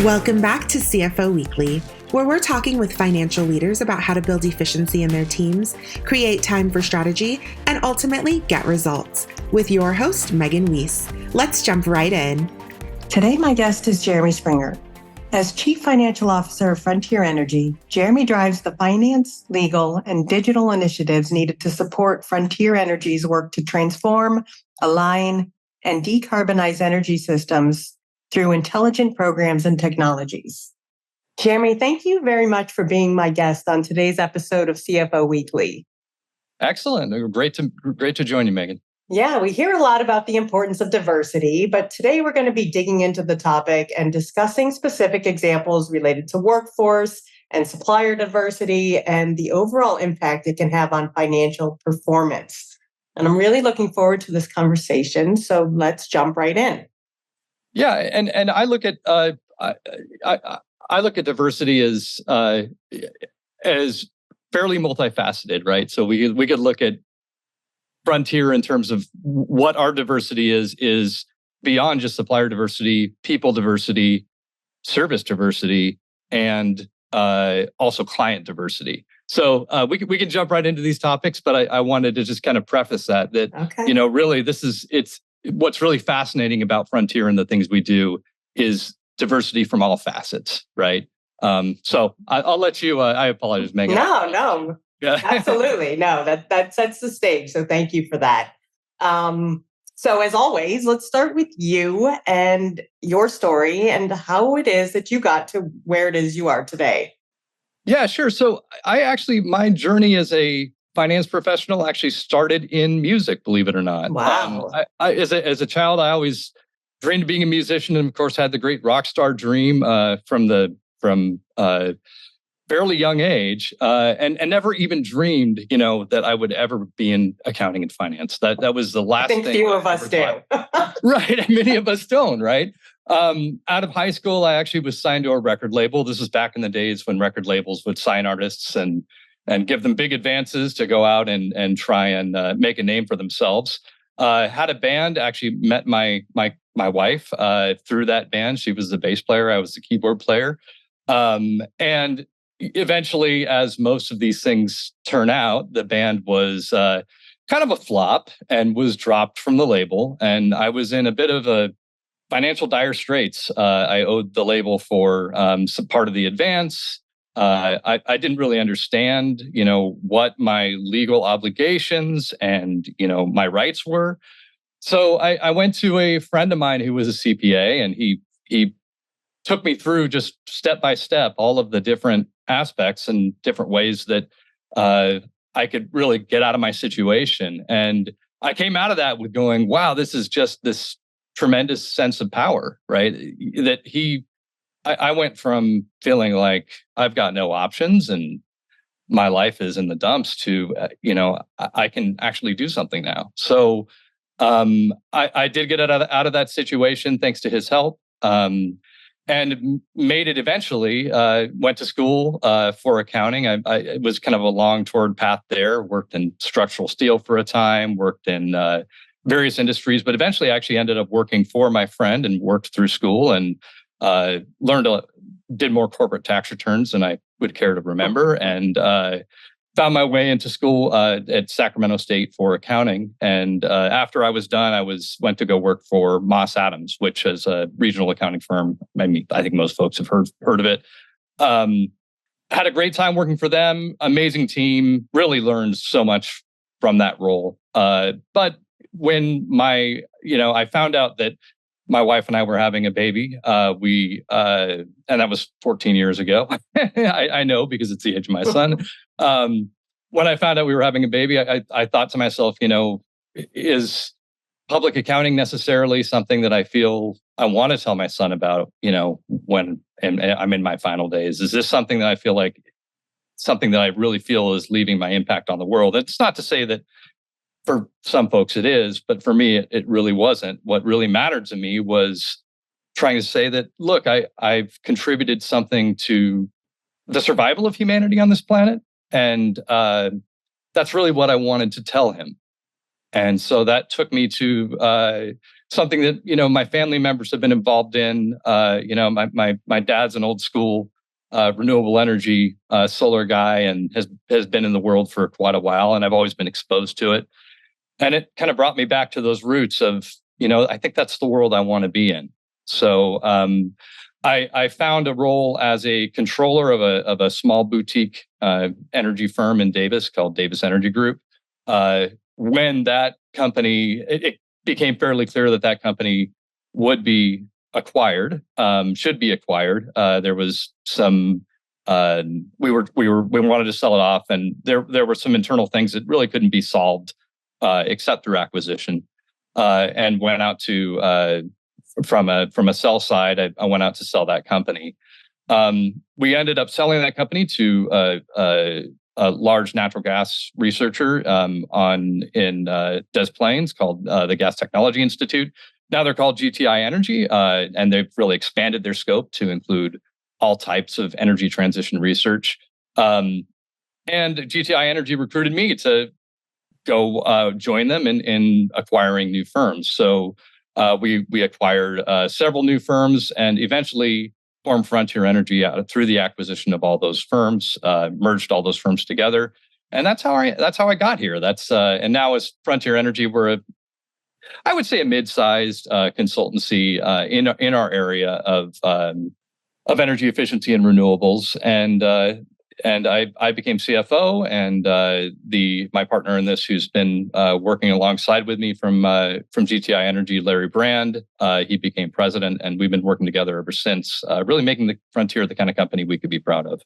Welcome back to CFO Weekly, where we're talking with financial leaders about how to build efficiency in their teams, create time for strategy, and ultimately get results. With your host, Megan Weis. Let's jump right in. Today, my guest is Jeremy Springer. As Chief Financial Officer of Frontier Energy, Jeremy drives the finance, legal, and digital initiatives needed to support Frontier Energy's work to transform, align, and decarbonize energy systems through intelligent programs and technologies. Jeremy, thank you very much for being my guest on today's episode of CFO Weekly. Excellent. Great to join you, Megan. Yeah, we hear a lot about the importance of diversity, but today we're going to be digging into the topic and discussing specific examples related to workforce and supplier diversity and the overall impact it can have on financial performance. And I'm really looking forward to this conversation. So let's jump right in. Yeah, and I look at I look at diversity as fairly multifaceted, right? So we could look at Frontier in terms of what our diversity is beyond just supplier diversity, people diversity, service diversity, and also client diversity. So we can jump right into these topics, but I wanted to just kind of preface that Okay. Really it's what's really fascinating about Frontier and the things we do is diversity from all facets, right? So I'll let you. I apologize, Megan. No. Yeah. Absolutely. No, that sets the stage. So thank you for that. So as always, let's start with you and your story and how it is that you got to where it is you are today. Yeah, sure. So my journey as a finance professional actually started in music, believe it or not. Wow. As a child, I always dreamed of being a musician, and of course had the great rock star dream from fairly young age, and never even dreamed, that I would ever be in accounting and finance. That was the last thing. I think few of us do. Right, and many of us don't, right? Out of high school, I actually was signed to a record label. This was back in the days when record labels would sign artists and give them big advances to go out and try and make a name for themselves. Had a band. Actually met my wife through that band. She was the bass player. I was the keyboard player. And eventually, as most of these things turn out, the band was kind of a flop and was dropped from the label. And I was in a bit of a financial dire straits. I owed the label for some part of the advance. I didn't really understand, what my legal obligations and, my rights were. So I went to a friend of mine who was a CPA, and he took me through just step by step all of the different aspects and different ways that I could really get out of my situation. And I came out of that with going, wow, this is just this tremendous sense of power, right? I went from feeling like I've got no options and my life is in the dumps to, I can actually do something now. So I did get out of that situation thanks to his help. And made it eventually. Went to school for accounting. It was kind of a long, torrid path there. Worked in structural steel for a time. Worked in various industries, but eventually actually ended up working for my friend and worked through school and did more corporate tax returns than I would care to remember, and found my way into school at Sacramento State for accounting. And after I was done, I went to go work for Moss Adams, which is a regional accounting firm. I mean, I think most folks have heard of it. Had a great time working for them. Amazing team. Really learned so much from that role. But when I found out that my wife and I were having a baby, and that was 14 years ago. I know because it's the age of my son. When I found out we were having a baby, I thought to myself, is public accounting necessarily something that I feel I want to tell my son about, when I'm in my final days? Is this something that I feel like something that I really feel is leaving my impact on the world? It's not to say that for some folks it is, but for me, it really wasn't. What really mattered to me was trying to say that, look, I've contributed something to the survival of humanity on this planet. And that's really what I wanted to tell him. And so that took me to something that my family members have been involved in. My dad's an old school renewable energy solar guy and has been in the world for quite a while, and I've always been exposed to it. And it kind of brought me back to those roots of, I think that's the world I want to be in. So I found a role as a controller of a small boutique energy firm in Davis called Davis Energy Group. When that company, it became fairly clear that company would be acquired, should be acquired. There was some we wanted to sell it off, and there were some internal things that really couldn't be solved except through acquisition. And went out to from a sell side, I went out to sell that company. We ended up selling that company to a large natural gas researcher in Des Plaines called the Gas Technology Institute. Now they're called GTI Energy, and they've really expanded their scope to include all types of energy transition research. And GTI Energy recruited me to go join them in acquiring new firms. So we acquired several new firms and eventually formed Frontier Energy through the acquisition of all those firms, merged all those firms together, and that's how I got here. And now as Frontier Energy, we're I would say a mid-sized consultancy in our area of energy efficiency and renewables. And I became CFO, and my partner in this, who's been working alongside with me from GTI Energy, Larry Brand, he became president, and we've been working together ever since, really making the Frontier the kind of company we could be proud of.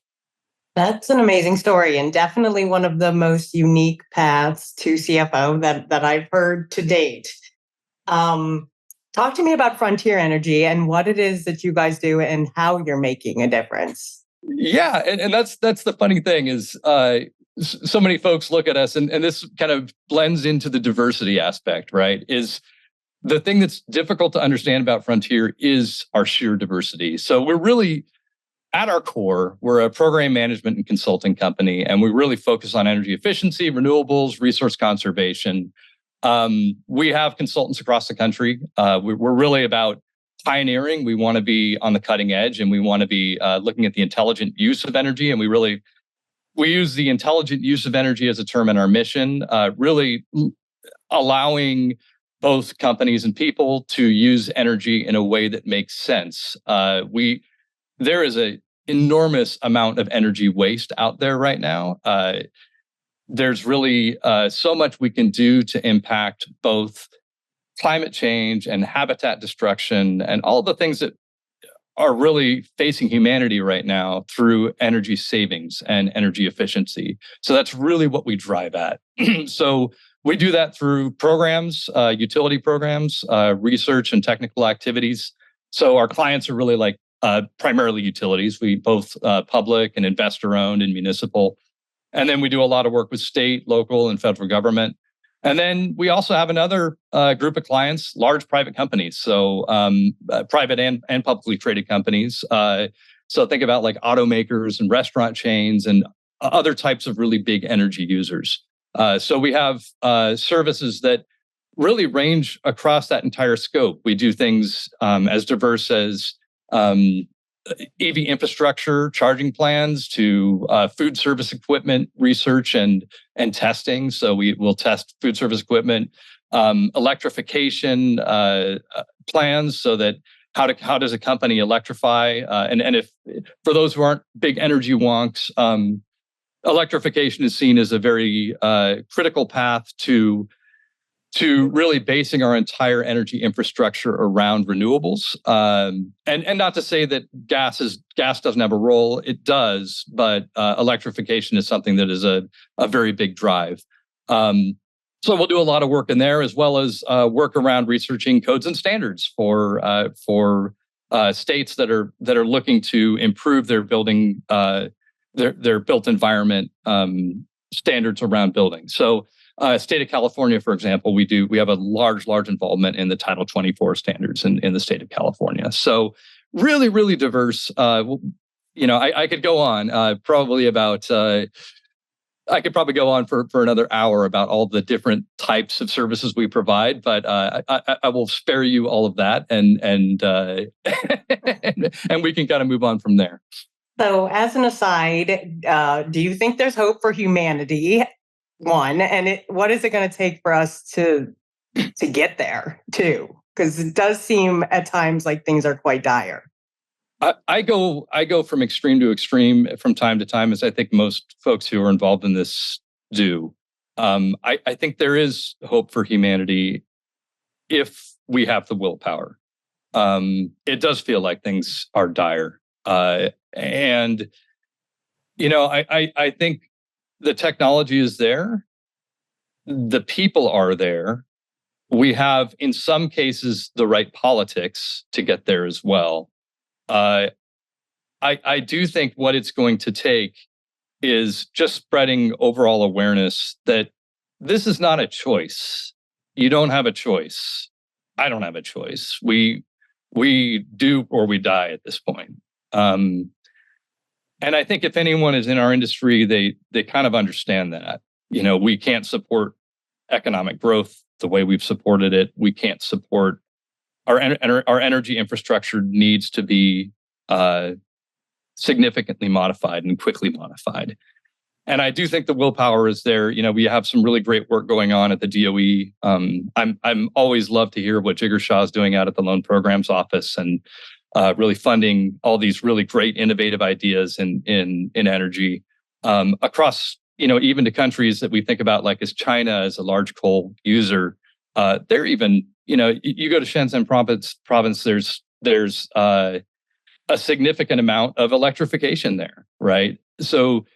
That's an amazing story, and definitely one of the most unique paths to CFO that I've heard to date. Talk to me about Frontier Energy and what it is that you guys do and how you're making a difference. Yeah, and that's the funny thing is so many folks look at us, and this kind of blends into the diversity aspect, right? Is the thing that's difficult to understand about Frontier is our sheer diversity. So we're really, at our core, we're a program management and consulting company, and we really focus on energy efficiency, renewables, resource conservation. We have consultants across the country. We're really about pioneering. We want to be on the cutting edge, and we want to be looking at the intelligent use of energy. And we use the intelligent use of energy as a term in our mission, really allowing both companies and people to use energy in a way that makes sense. There is an enormous amount of energy waste out there right now. There's really so much we can do to impact both climate change and habitat destruction and all the things that are really facing humanity right now through energy savings and energy efficiency. So that's really what we drive at. So we do that through programs, utility programs, research and technical activities. So our clients are really like primarily utilities. We both public and investor owned and municipal. And then we do a lot of work with state, local, and federal government. And then we also have another group of clients, large private companies. So private and publicly traded companies. So think about like automakers and restaurant chains and other types of really big energy users. So we have services that really range across that entire scope. We do things as diverse as EV infrastructure, charging plans, to food service equipment research and testing. So we will test food service equipment, electrification plans, so that how does a company electrify? And if for those who aren't big energy wonks, electrification is seen as a very critical path to really basing our entire energy infrastructure around renewables. And not to say that gas doesn't have a role, it does, but electrification is something that is a very big drive. So we'll do a lot of work in there, as well as work around researching codes and standards for states that are looking to improve their building their built environment standards around buildings. So state of California, for example, we have a large involvement in the Title 24 standards in the state of California. So really, really diverse. I could go on probably about I could probably go on for another hour about all the different types of services we provide, but I will spare you all of that, and and we can kind of move on from there. So, as an aside, do you think there's hope for humanity? One, and what is it going to take for us to get there? Two, because it does seem at times like things are quite dire. I go from extreme to extreme from time to time, as I think most folks who are involved in this do. I think there is hope for humanity if we have the willpower. It does feel like things are dire, and I think the technology is there, the people are there. We have, in some cases, the right politics to get there as well. I do think what it's going to take is just spreading overall awareness that this is not a choice. You don't have a choice. I don't have a choice. We do or we die at this point. And I think if anyone is in our industry, they kind of understand that. We can't support economic growth the way we've supported it. We can't support our energy infrastructure needs to be significantly modified and quickly modified. And I do think the willpower is there. We have some really great work going on at the DOE. I'm always love to hear what Jigar Shah is doing out at the Loan Programs Office, and really funding all these really great innovative ideas in energy across, even to countries that we think about, like as China as a large coal user. They're even, you go to Shenzhen province, there's a significant amount of electrification there, right? So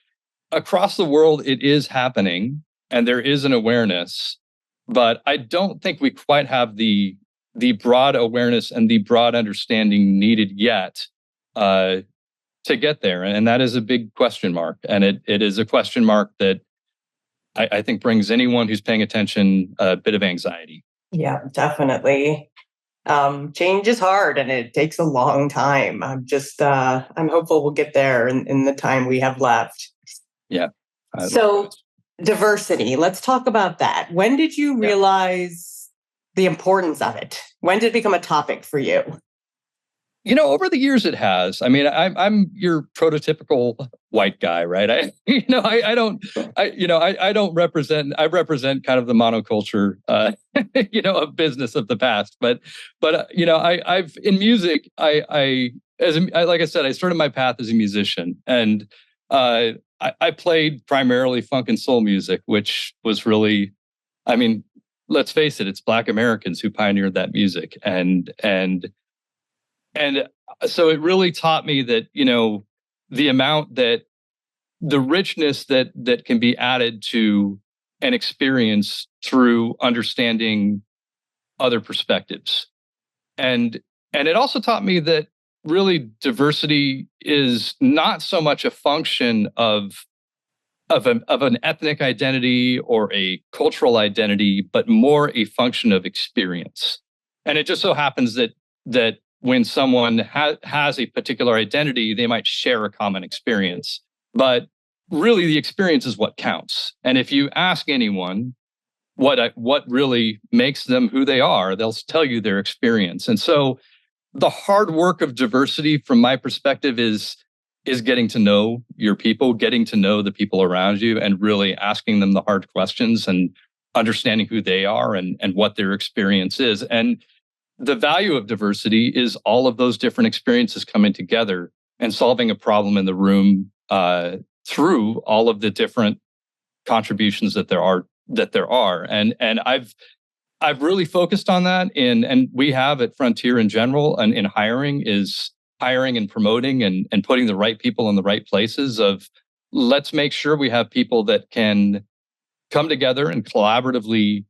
across the world, it is happening, and there is an awareness, but I don't think we quite have the broad awareness and the broad understanding needed yet to get there. And that is a big question mark. And it is a question mark that I think brings anyone who's paying attention a bit of anxiety. Yeah, definitely. Change is hard and it takes a long time. I'm hopeful we'll get there in the time we have left. Yeah. So diversity, let's talk about that. When did you realize the importance of it? When did it become a topic for you? Over the years it has. I mean, I'm your prototypical white guy, right? I don't represent. I represent kind of the monoculture, of business of the past. But I've in music. Like I said, I started my path as a musician, and I played primarily funk and soul music, which was really, I mean, let's face it, it's Black Americans who pioneered that music, and so it really taught me that, the amount that the richness that can be added to an experience through understanding other perspectives. And it also taught me that really diversity is not so much a function of an ethnic identity or a cultural identity, but more a function of experience. And it just so happens that when someone has a particular identity, they might share a common experience. But really, the experience is what counts. And if you ask anyone what really makes them who they are, they'll tell you their experience. And so the hard work of diversity, from my perspective, is getting to know your people, getting to know the people around you, and really asking them the hard questions and understanding who they are and what their experience is. And the value of diversity is all of those different experiences coming together and solving a problem in the room through all of the different contributions that there are. And I've really focused on that and we have at Frontier in general and in hiring and promoting and putting the right people in the right places. Of let's make sure we have people that can come together and collaboratively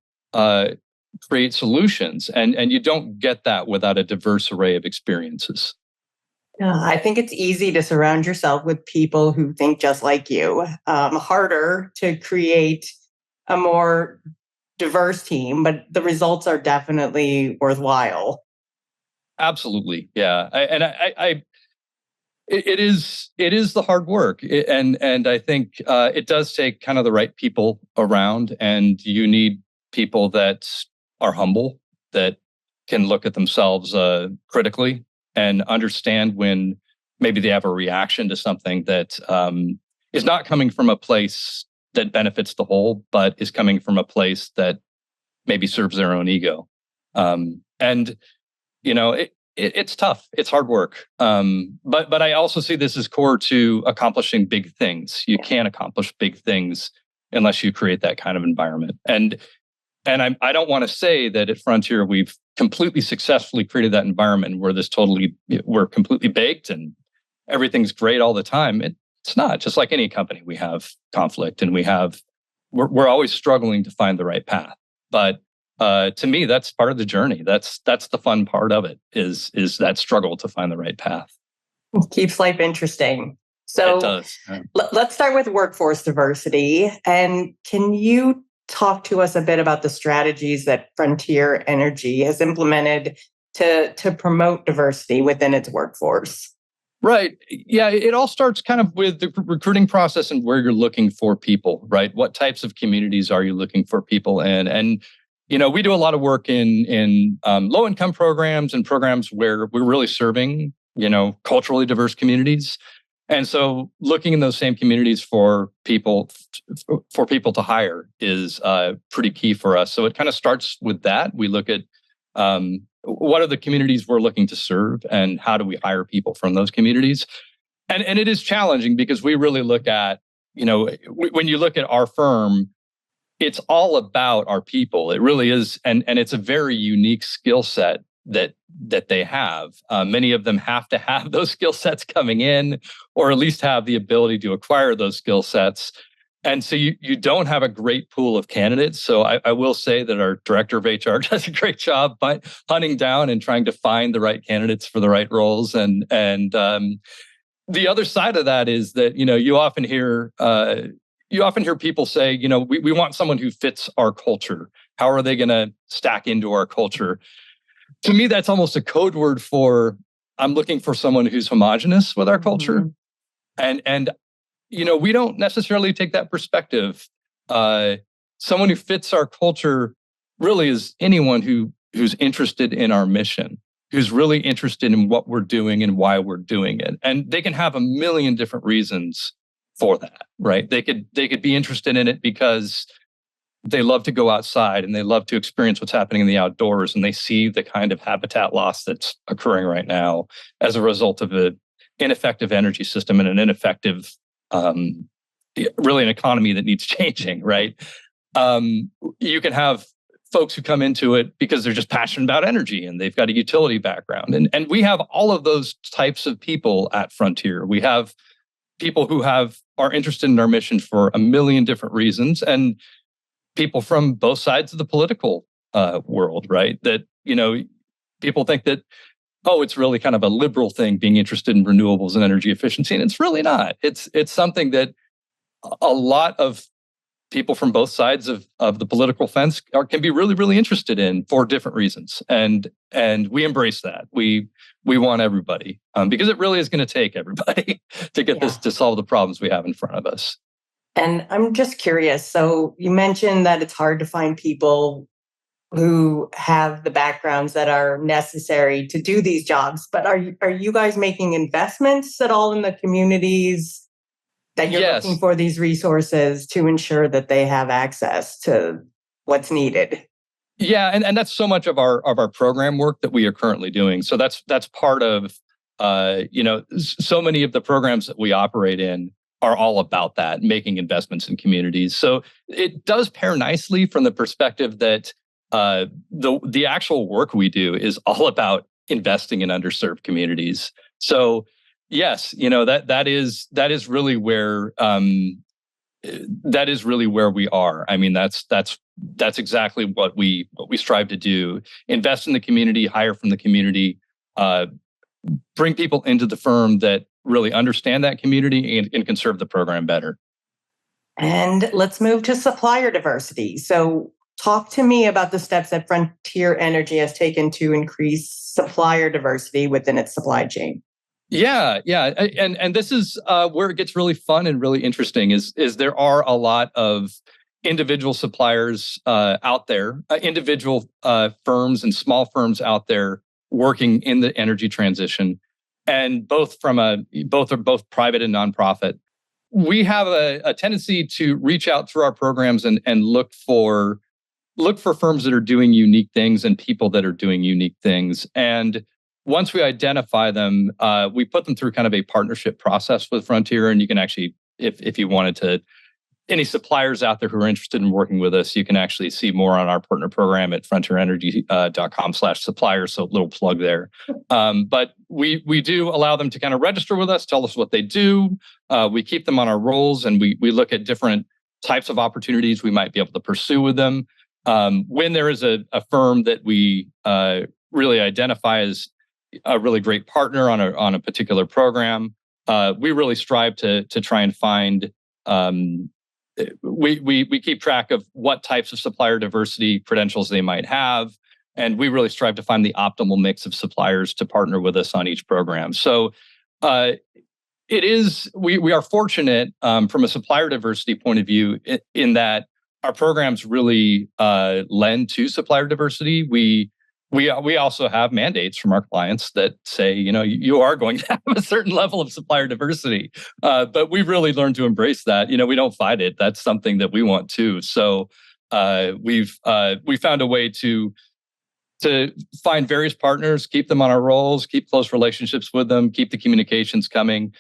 create solutions. And you don't get that without a diverse array of experiences. Yeah, I think it's easy to surround yourself with people who think just like you. Harder to create a more diverse team, but the results are definitely worthwhile. Absolutely. Yeah. It is the hard work, and I think it does take kind of the right people around, and you need people that are humble, that can look at themselves critically and understand when maybe they have a reaction to something that is not coming from a place that benefits the whole, but is coming from a place that maybe serves their own ego. And it's tough. It's hard work. But I also see this as core to accomplishing big things. You can't accomplish big things unless you create that kind of environment. And I don't want to say that at Frontier we've completely successfully created that environment where we're completely baked and everything's great all the time. It's not. Just like any company, we have conflict and we're always struggling to find the right path. But to me, that's part of the journey. That's the fun part of it is that struggle to find the right path. It keeps life interesting. So it does. Yeah. Let's start with workforce diversity. And can you talk to us a bit about the strategies that Frontier Energy has implemented to promote diversity within its workforce? Right. Yeah. It all starts kind of with the recruiting process and where you're looking for people, right? What types of communities are you looking for people in? And we do a lot of work in low-income programs and programs where we're really serving, culturally diverse communities. And so looking in those same communities for people to hire is pretty key for us. So it kind of starts with that. We look at what are the communities we're looking to serve and how do we hire people from those communities? And it is challenging because we really look at, when you look at our firm, it's all about our people. It really is. And it's a very unique skill set that they have. Many of them have to have those skill sets coming in, or at least have the ability to acquire those skill sets. And so you don't have a great pool of candidates. So I will say that our director of HR does a great job by hunting down and trying to find the right candidates for the right roles. And the other side of that is that, you often hear people say, we want someone who fits our culture. How are they going to stack into our culture? To me, that's almost a code word for I'm looking for someone who's homogenous with our culture. And we don't necessarily take that perspective. Someone who fits our culture really is anyone who's interested in our mission, who's really interested in what we're doing and why we're doing it. And they can have a million different reasons for that, right? They could be interested in it because they love to go outside and they love to experience what's happening in the outdoors, and they see the kind of habitat loss that's occurring right now as a result of an ineffective energy system and an ineffective, really an economy that needs changing, right? You can have folks who come into it because they're just passionate about energy and they've got a utility background. And we have all of those types of people at Frontier. We have people who are interested in our mission for a million different reasons, and people from both sides of the political world, right? That, people think that, it's really kind of a liberal thing being interested in renewables and energy efficiency. And it's really not. It's something that a lot of people from both sides of the political fence can be really, really interested in for different reasons. And we embrace that. We want everybody because it really is going to take everybody to get this, to solve the problems we have in front of us. And I'm just curious. So you mentioned that it's hard to find people who have the backgrounds that are necessary to do these jobs. But are you guys making investments at all in the communities that you're looking for these resources to ensure that they have access to what's needed? Yeah, and that's so much of our program work that we are currently doing. So that's part of so many of the programs that we operate in are all about that, making investments in communities. So it does pair nicely from the perspective that the actual work we do is all about investing in underserved communities. So yes, that is really where we are. I mean, that's exactly what we strive to do: invest in the community, hire from the community, bring people into the firm that really understand that community and can serve the program better. And let's move to supplier diversity. So talk to me about the steps that Frontier Energy has taken to increase supplier diversity within its supply chain. Yeah. And this is where it gets really fun and really interesting. Is there are a lot of individual suppliers out there, individual firms and small firms out there working in the energy transition, and both are private and nonprofit. We have a tendency to reach out through our programs and look for firms that are doing unique things and people that are doing unique things. And once we identify them, we put them through kind of a partnership process with Frontier. And you can actually, if you wanted to, any suppliers out there who are interested in working with us, you can actually see more on our partner program at frontierenergy.com/supplier. So a little plug there. But we do allow them to kind of register with us, tell us what they do. We keep them on our rolls, and we look at different types of opportunities we might be able to pursue with them. When there is a firm that we really identify as a really great partner on a particular program, we really strive to try and find. We keep track of what types of supplier diversity credentials they might have, and we really strive to find the optimal mix of suppliers to partner with us on each program. So we are fortunate from a supplier diversity point of view in that our programs really lend to supplier diversity. We also have mandates from our clients that say, you are going to have a certain level of supplier diversity, but we've really learned to embrace that. We don't fight it. That's something that we want too. So we found a way to find various partners, keep them on our rolls, keep close relationships with them, keep the communications coming.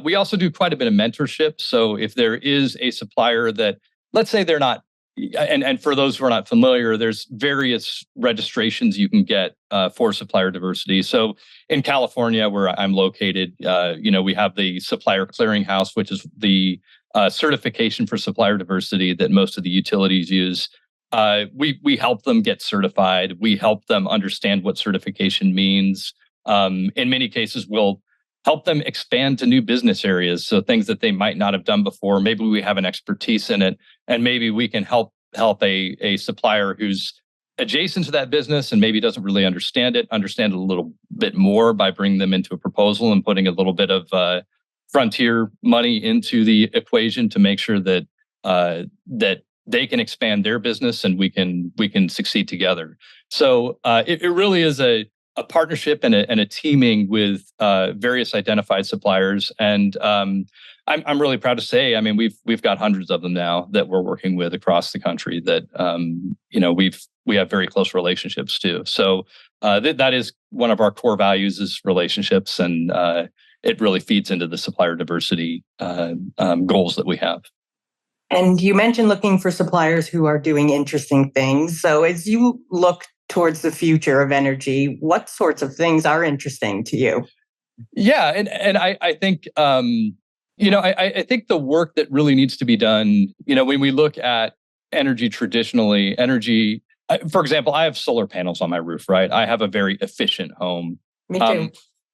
We also do quite a bit of mentorship. So if there is a supplier that, let's say they're not. And for those who are not familiar, there's various registrations you can get for supplier diversity. So in California, where I'm located, we have the Supplier Clearinghouse, which is the certification for supplier diversity that most of the utilities use. We help them get certified. We help them understand what certification means. In many cases, we'll help them expand to new business areas. So things that they might not have done before. Maybe we have an expertise in it, and maybe we can help a supplier who's adjacent to that business and maybe doesn't really understand it a little bit more by bringing them into a proposal and putting a little bit of Frontier money into the equation to make sure that that they can expand their business and we can succeed together. So it really is a partnership and a teaming with various identified suppliers, and I'm really proud to say, I mean, we've got hundreds of them now that we're working with across the country that we have very close relationships too. So that is one of our core values is relationships, and it really feeds into the supplier diversity goals that we have. And you mentioned looking for suppliers who are doing interesting things. So as you look towards the future of energy, what sorts of things are interesting to you? Yeah, and I think I think the work that really needs to be done, when we look at energy traditionally, for example, I have solar panels on my roof, right? I have a very efficient home. Me too.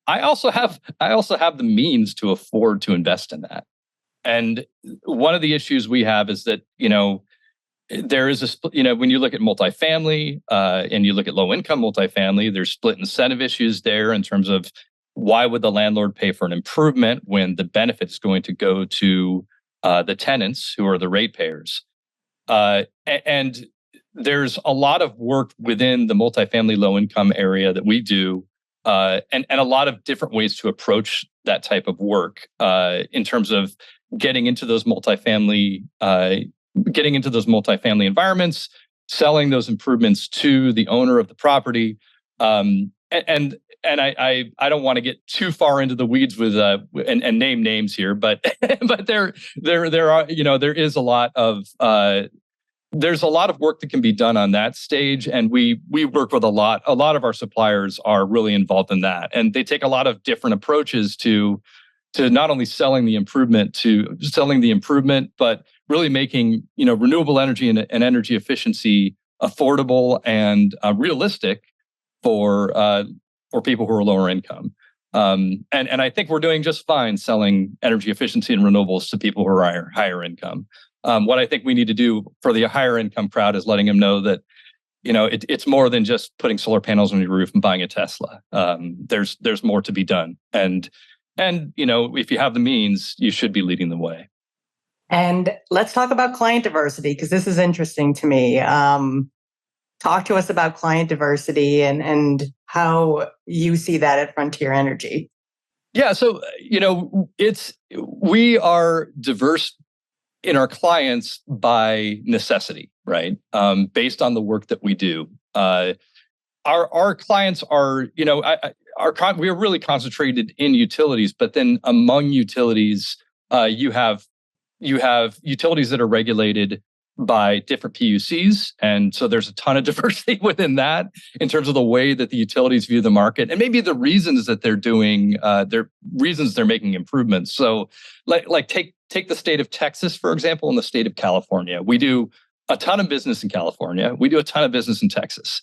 I also have the means to afford to invest in that. And one of the issues we have is that, there is when you look at multifamily and you look at low income multifamily, there's split incentive issues there in terms of why would the landlord pay for an improvement when the benefit is going to go to the tenants who are the ratepayers. And there's a lot of work within the multifamily low income area that we do, and a lot of different ways to approach that type of work in terms of getting into those multifamily environments, selling those improvements to the owner of the property, and I don't want to get too far into the weeds with and name names here, but there are there's a lot of work that can be done on that stage, and we work with a lot of our suppliers are really involved in that, and they take a lot of different approaches to not only selling the improvement, but really making renewable energy and energy efficiency affordable and realistic for people who are lower income. And I think we're doing just fine selling energy efficiency and renewables to people who are higher income. What I think we need to do for the higher income crowd is letting them know that it's more than just putting solar panels on your roof and buying a Tesla. There's more to be done, and if you have the means, you should be leading the way. And let's talk about client diversity, because this is interesting to me. Talk to us about client diversity and how you see that at Frontier Energy. Yeah, so we are diverse in our clients by necessity, right? Based on the work that we do. Our clients are, we are really concentrated in utilities, but then among utilities, you have utilities that are regulated by different PUCs. And so there's a ton of diversity within that in terms of the way that the utilities view the market and maybe the reasons that they're doing, they're making improvements. So like take the state of Texas, for example, and the state of California. We do a ton of business in California. We do a ton of business in Texas.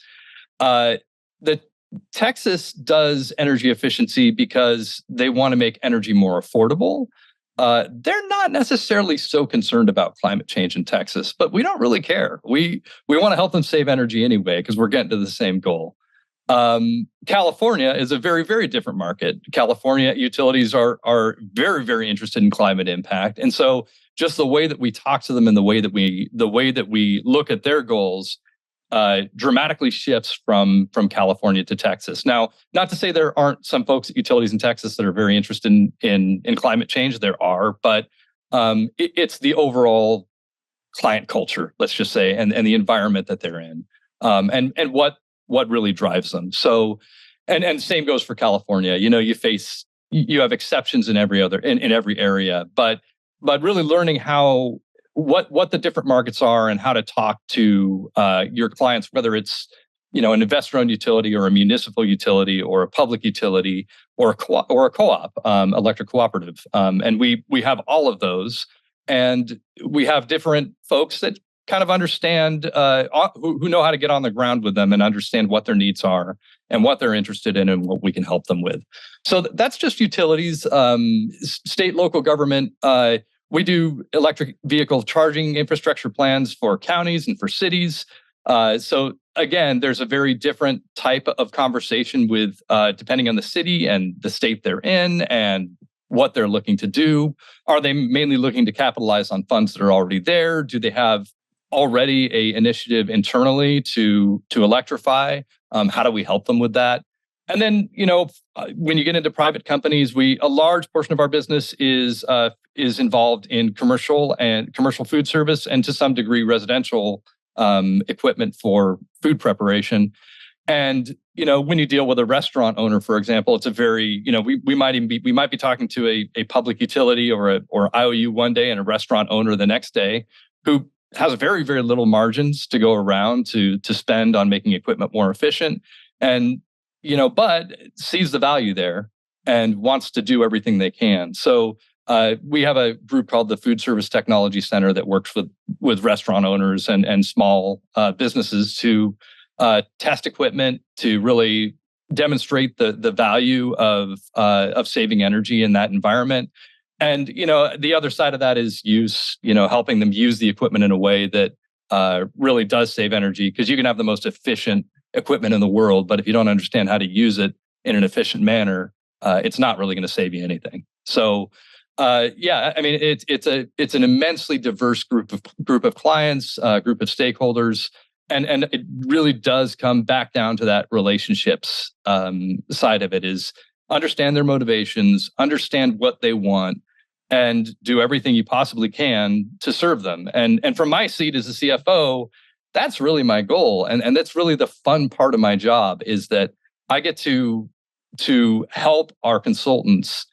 The Texas does energy efficiency because they want to make energy more affordable. They're not necessarily so concerned about climate change in Texas, but we don't really care. We want to help them save energy anyway because we're getting to the same goal. California is a very, very different market. California utilities are very, very interested in climate impact, and so just the way that we talk to them and the way that we look at their goals dramatically shifts from California to Texas. Now, not to say there aren't some folks at utilities in Texas that are very interested in climate change. There are, but it's the overall client culture, let's just say, and the environment that they're in, and what really drives them. So, and same goes for California. You have exceptions in every area, but really learning what the different markets are and how to talk to your clients, whether it's an investor-owned utility or a municipal utility or a public utility or a co-op, electric cooperative, and we have all of those, and we have different folks that kind of understand who know how to get on the ground with them and understand what their needs are and what they're interested in and what we can help them with. So that's just utilities, state, local government. We do electric vehicle charging infrastructure plans for counties and for cities. So again, there's a very different type of conversation with depending on the city and the state they're in and what they're looking to do. Are they mainly looking to capitalize on funds that are already there? Do they have already an initiative internally to electrify? How do we help them with that? And then, when you get into private companies, a large portion of our business is involved in commercial food service and to some degree residential equipment for food preparation. And when you deal with a restaurant owner, for example, it's a very we might be talking to a public utility or IOU one day and a restaurant owner the next day who has very, very little margins to go around to spend on making equipment more efficient, and but sees the value there and wants to do everything they can. So we have a group called the Food Service Technology Center that works with restaurant owners and small businesses to test equipment to really demonstrate the value of saving energy in that environment. And the other side of that is use, helping them use the equipment in a way that really does save energy, because you can have the most efficient equipment in the world, but if you don't understand how to use it in an efficient manner, it's not really going to save you anything. So, it's an immensely diverse group of clients, group of stakeholders, and it really does come back down to that relationships side of it. Is understand their motivations, understand what they want, and do everything you possibly can to serve them. And from my seat as a CFO, that's really my goal. And that's really the fun part of my job, is that I get to help our consultants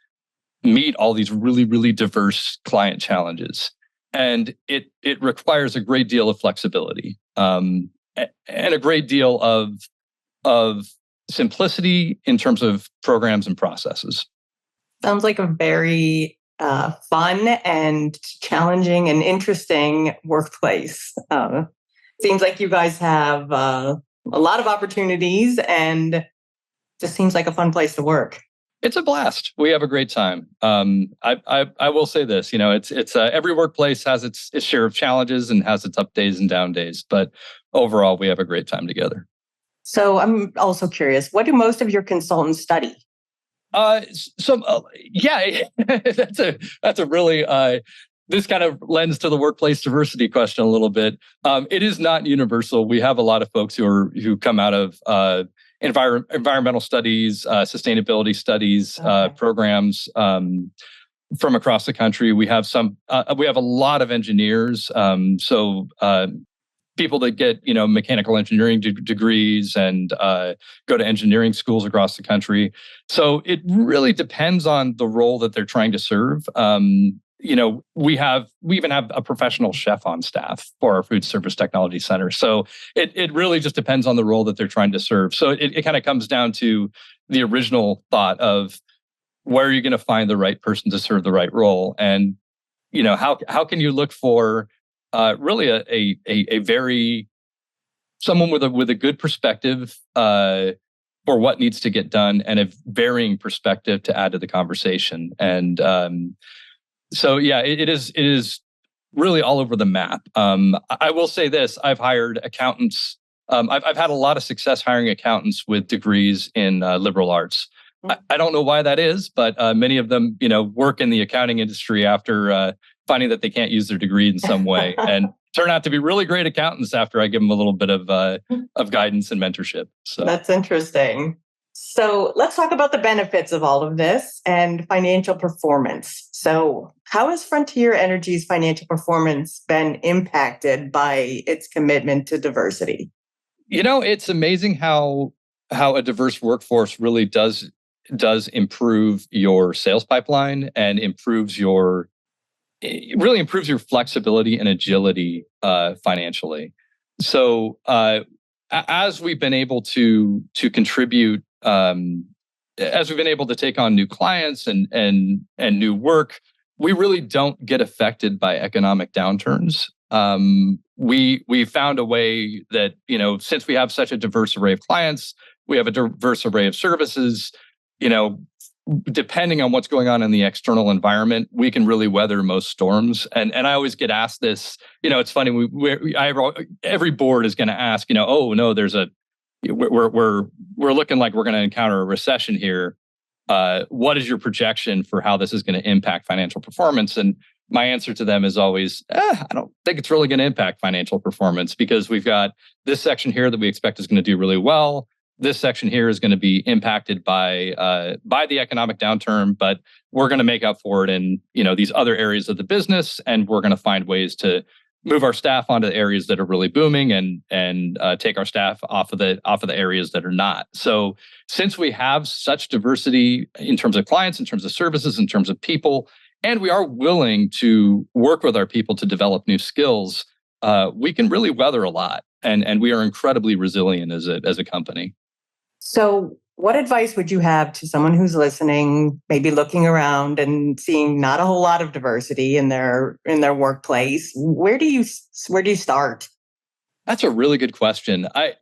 meet all these really, really diverse client challenges. And it requires a great deal of flexibility and a great deal of simplicity in terms of programs and processes. Sounds like a very fun and challenging and interesting workplace. Seems like you guys have a lot of opportunities, and just seems like a fun place to work. It's a blast. We have a great time. I will say this, it's every workplace has its share of challenges and has its up days and down days, but overall, we have a great time together. So I'm also curious, what do most of your consultants study? Yeah, that's a really this kind of lends to the workplace diversity question a little bit. It is not universal. We have a lot of folks who come out of environmental studies, sustainability studies programs from across the country. We have we have a lot of engineers. People that get mechanical engineering degrees and go to engineering schools across the country. So it really depends on the role that they're trying to serve. We even have a professional chef on staff for our food service technology center. So it really just depends on the role that they're trying to serve. So it kind of comes down to the original thought of where are you going to find the right person to serve the right role, and how can you look for really a very someone with a good perspective for what needs to get done and a varying perspective to add to the conversation. And so yeah, it is really all over the map. I will say this: I've hired accountants. I've had a lot of success hiring accountants with degrees in liberal arts. I don't know why that is, but many of them, work in the accounting industry after finding that they can't use their degree in some way, and turn out to be really great accountants after I give them a little bit of guidance and mentorship. So that's interesting. So let's talk about the benefits of all of this and financial performance. So how has Frontier Energy's financial performance been impacted by its commitment to diversity? It's amazing how a diverse workforce really does improve your sales pipeline and it really improves your flexibility and agility financially. So as we've been able to contribute, as we've been able to take on new clients and new work, we really don't get affected by economic downturns. We found a way that since we have such a diverse array of clients, we have a diverse array of services. Depending on what's going on in the external environment, we can really weather most storms. And I always get asked this. It's funny. Every board is going to ask. Oh no, we're looking like we're going to encounter a recession here. What is your projection for how this is going to impact financial performance? And my answer to them is always, I don't think it's really going to impact financial performance, because we've got this section here that we expect is going to do really well. This section here is going to be impacted by the economic downturn, but we're going to make up for it in these other areas of the business, and we're going to find ways to move our staff onto the areas that are really booming and take our staff off of the areas that are not. So since we have such diversity in terms of clients, in terms of services, in terms of people, and we are willing to work with our people to develop new skills, we can really weather a lot, and we are incredibly resilient as a company. So what advice would you have to someone who's listening, maybe looking around and seeing not a whole lot of diversity in their workplace? Where do you start? That's a really good question. I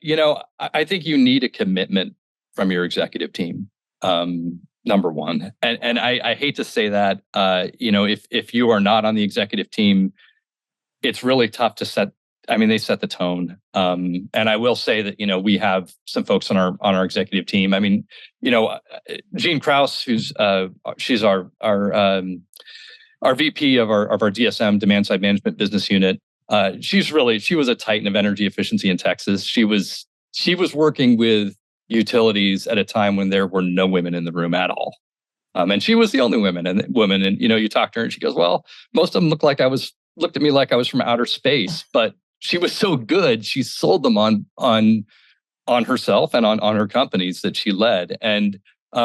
think you need a commitment from your executive team. Number one, and I hate to say that. If you are not on the executive team, it's really tough to set. They set the tone. And I will say that, we have some folks on our executive team. Jean Krause, she's our VP of our DSM, demand side management business unit. She was a titan of energy efficiency in Texas. She was working with utilities at a time when there were no women in the room at all. And she was the only woman. And you talk to her and she goes, well, most of them looked at me like I was from outer space, but she was so good, she sold them on herself and on her companies that she led. And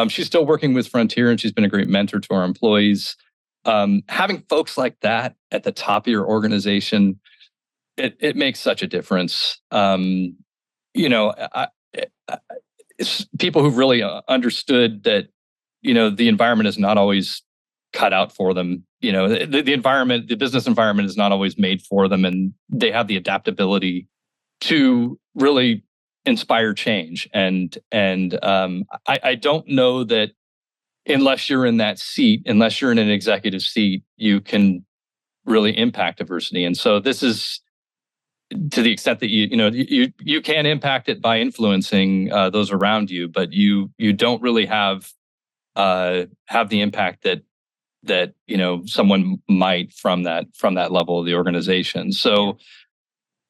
she's still working with Frontier, and she's been a great mentor to our employees. Having folks like that at the top of your organization, it makes such a difference. It's people who've really understood that, the environment is not always cut out for them. The environment, the business environment is not always made for them, and they have the adaptability to really inspire change. And I don't know that unless you're in that seat, unless you're in an executive seat, you can really impact diversity. And so this is to the extent that you can impact it by influencing those around you, but you don't really have the impact that someone might from that level of the organization. So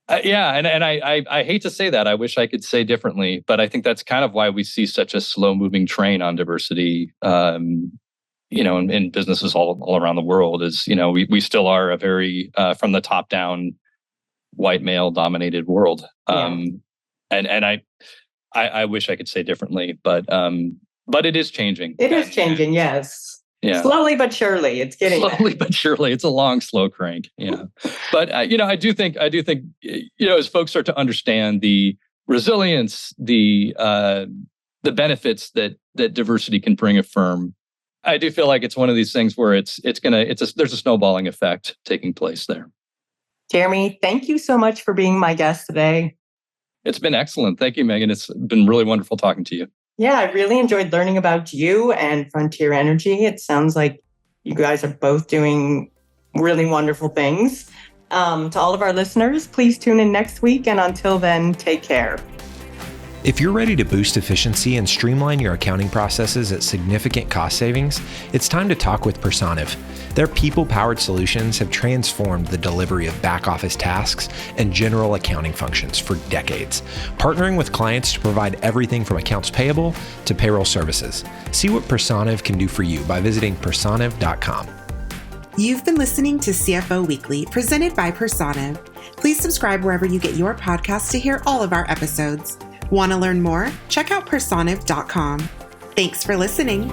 and I hate to say that. I wish I could say differently, but I think that's kind of why we see such a slow moving train on diversity. In businesses all around the world, is we still are a very from the top down white male dominated world. And I wish I could say differently, but it is changing. It is changing, yes. Yeah. Slowly but surely, it's getting slowly but surely. It's a long, slow crank. Yeah, but I do think as folks start to understand the resilience, the benefits that diversity can bring a firm, I do feel like it's one of these things where there's a snowballing effect taking place there. Jeremy, thank you so much for being my guest today. It's been excellent. Thank you, Megan. It's been really wonderful talking to you. Yeah, I really enjoyed learning about you and Frontier Energy. It sounds like you guys are both doing really wonderful things. To all of our listeners, please tune in next week. And until then, take care. If you're ready to boost efficiency and streamline your accounting processes at significant cost savings, it's time to talk with Personiv. Their people-powered solutions have transformed the delivery of back-office tasks and general accounting functions for decades, partnering with clients to provide everything from accounts payable to payroll services. See what Personiv can do for you by visiting personiv.com. You've been listening to CFO Weekly, presented by Personiv. Please subscribe wherever you get your podcasts to hear all of our episodes. Want to learn more? Check out personiv.com. Thanks for listening.